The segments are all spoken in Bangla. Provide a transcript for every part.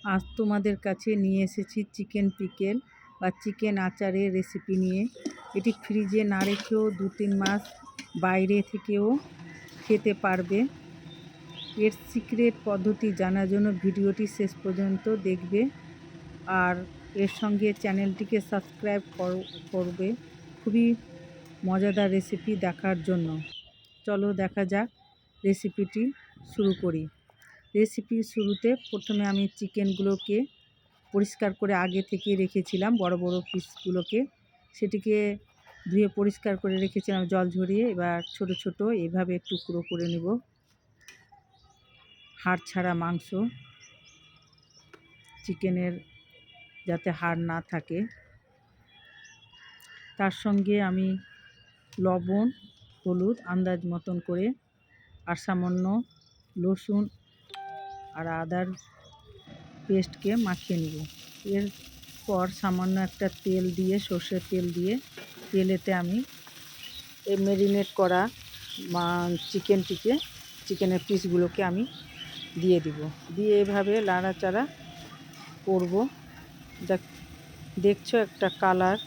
আজ তোমাদের কাছে নিয়ে এসেছি চিকেন পিকেল বা চিকেন আচারের রেসিপি নিয়ে। এটি ফ্রিজে না রেখেও 2-3 মাস বাইরে থেকেও খেতে পারবে। এর সিক্রেট পদ্ধতি জানার জন্য ভিডিওটি শেষ পর্যন্ত দেখবে আর এর সঙ্গে চ্যানেলটিকে সাবস্ক্রাইব করবে খুবই মজাদার রেসিপি দেখার জন্য। চলো দেখা যাক, রেসিপিটি শুরু করি। রেসিপির শুরুতে প্রথমে আমি চিকেনগুলোকে পরিষ্কার করে আগে থেকে রেখেছিলাম, বড় বড় পিসগুলোকে সেটিকে ধুয়ে পরিষ্কার করে রেখেছিলাম জল ঝরিয়ে। এবার ছোট ছোট এভাবে টুকরো করে নেব। হাড় ছাড়া মাংস, চিকেনের যাতে হাড় না থাকে। তার সঙ্গে আমি লবণ, হলুদ আন্দাজ মতন করে আর সামান্য রসুন আর আদার পেস্টকে মাখিয়ে নেব। এরপর সামান্য একটা তেল দিয়ে, সর্ষের তেল দিয়ে, তেলেতে আমি এই ম্যারিনেট করা চিকেনের পিসগুলোকে আমি দিয়ে দিব। দিয়ে এভাবে নাড়াচাড়া করব। দেখছো একটা কালার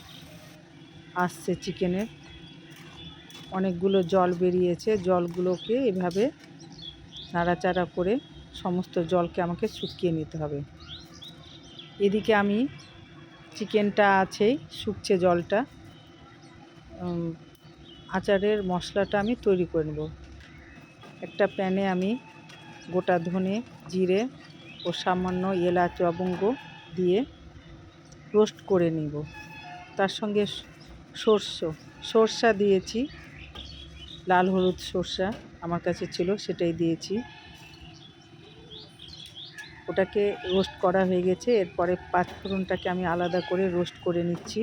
আসছে চিকেনের, অনেকগুলো জল বেরিয়েছে। জলগুলোকে এভাবে নাড়াচাড়া করে সমস্ত জলকে আমাকে শুকিয়ে নিতে হবে। এদিকে আমি চিকেনটা আছেই, শুকছে জলটা। আচারের মশলাটা আমি তৈরি করে নেব। একটা প্যানে আমি গোটা ধনে, জিরে ও সামান্য এলাচ, লবঙ্গ দিয়ে রোস্ট করে নিব। তার সঙ্গে সরষা দিয়েছি, লাল হলুদ সরষা আমার কাছে ছিল, সেটাই দিয়েছি। ওটাকে রোস্ট করা হয়ে গেছে। এরপরে পাঁচফোড়নটাকে আমি আলাদা করে রোস্ট করে নিচ্ছি।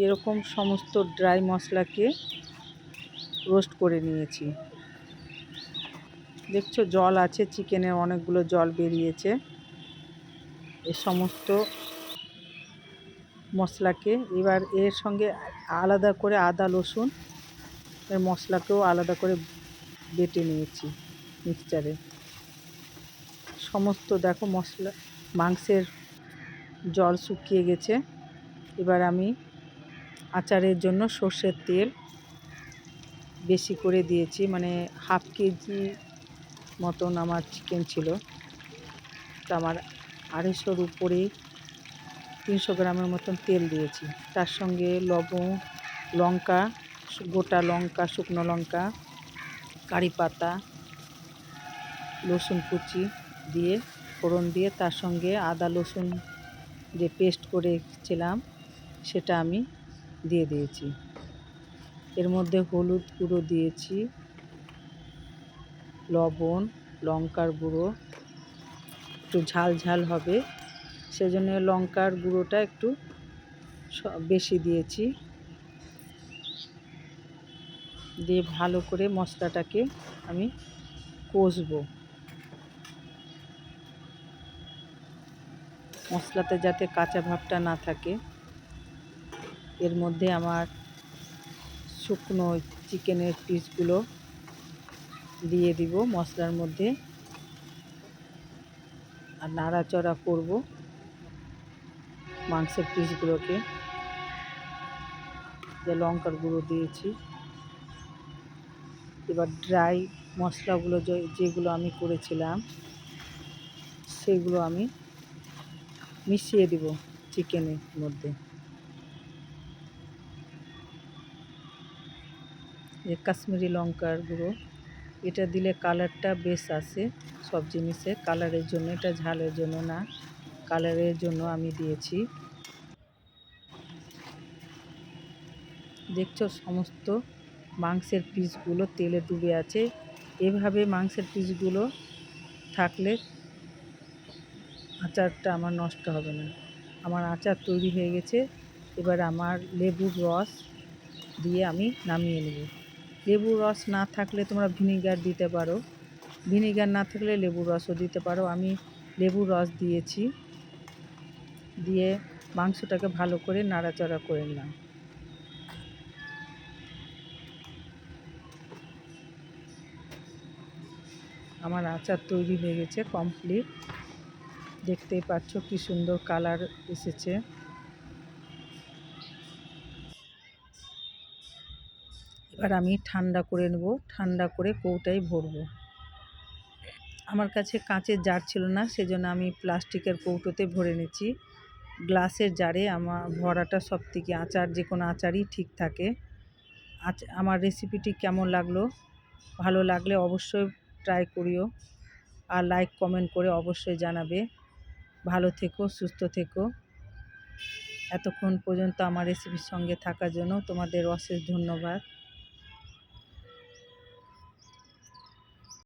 এরকম সমস্ত ড্রাই মশলাকে রোস্ট করে নিয়েছি। দেখছো জল আছে, চিকেনের অনেকগুলো জল বেরিয়েছে। এ সমস্ত মশলাকে এবার এর সঙ্গে আলাদা করে আদা রসুন এর মশলাকেও আলাদা করে বেটে নিয়েছি মিক্সচারে। সমস্ত দেখো মশলা, মাংসের জল শুকিয়ে গেছে। এবার আমি আচারের জন্য সর্ষের তেল বেশি করে দিয়েছি, মানে 1/2 কেজি মতন আমার চিকেন ছিল। তো আমার 250-র উপরেই 300 গ্রামের মতন তেল দিয়েছি। তার সঙ্গে লবণ, লঙ্কা, গোটা লঙ্কা, শুকনো লঙ্কা, কারি পাতা, রসুন কুচি দিয়ে ফোড়ন দিয়ে, তার সঙ্গে আদা রসুন যে পেস্ট করেছিলাম সেটা আমি দিয়ে দিয়েছি। এর মধ্যে হলুদ গুঁড়ো দিয়েছি, লবণ, লঙ্কার গুঁড়ো, একটু ঝাল ঝাল হবে সেজন্য লঙ্কার গুঁড়োটা একটু বেশি দিয়েছি। দিয়ে ভালো করে মশলাটাকে আমি কষবো। মশলাতে যাতে কাঁচা ভাবটা না থাকে। এর মধ্যে আমার শুকনো চিকেনের পিসগুলো দিয়ে দিব মশলার মধ্যে আর নাড়াচাড়া করব মাংসের পিসগুলোকে। যে লঙ্কার গুঁড়ো দিয়েছি। এবার ড্রাই মশলাগুলো যেগুলো আমি করেছিলাম সেগুলো আমি মিশিয়ে দিব চিকেনের মধ্যে। যে কাশ্মীরি লঙ্কার গুঁড়ো, এটা দিলে কালারটা বেশ আসে সব জিনিসে। কালারের জন্য, এটা ঝালের জন্য না, কালারের জন্য আমি দিয়েছি। দেখছো সমস্ত মাংসের পিসগুলো তেলে ডুবে আছে। এভাবে মাংসের পিসগুলো থাকলে আচারটা আমার নষ্ট হবে না। আমার আচার তৈরি হয়ে গেছে। এবার আমার লেবুর রস দিয়ে আমি নামিয়ে নেব। লেবুর রস না থাকলে তোমরা ভিনিগার দিতে পারো, ভিনিগার না থাকলে লেবুর রসও দিতে পারো। আমি লেবুর রস দিয়েছি। দিয়ে মাংসটাকে ভালো করে নাড়াচাড়া করে নিলাম। আমার আচার তৈরি হয়ে গেছে কমপ্লিট। দেখতেই পাচ্ছ কি সুন্দর কালার এসেছে। এবার আমি ঠান্ডা করে নেব, ঠান্ডা করে কৌটায় ভরবো। আমার কাছে কাঁচের জার ছিল না, সেজন্য আমি প্লাস্টিকের কৌটোতে ভরে নিচ্ছি। গ্লাসের জারে আমার ভরাটা সবথেকে আচার, যে কোনো আচারই ঠিক থাকে। আমার রেসিপিটি কেমন লাগলো, ভালো লাগলে অবশ্যই ট্রাই করিও, আর লাইক কমেন্ট করে অবশ্যই জানাবে। ভালো থেকো, সুস্থ থেকো। এতক্ষণ পর্যন্ত আমার রেসিপির সঙ্গে থাকার জন্য তোমাদের অশেষ ধন্যবাদ।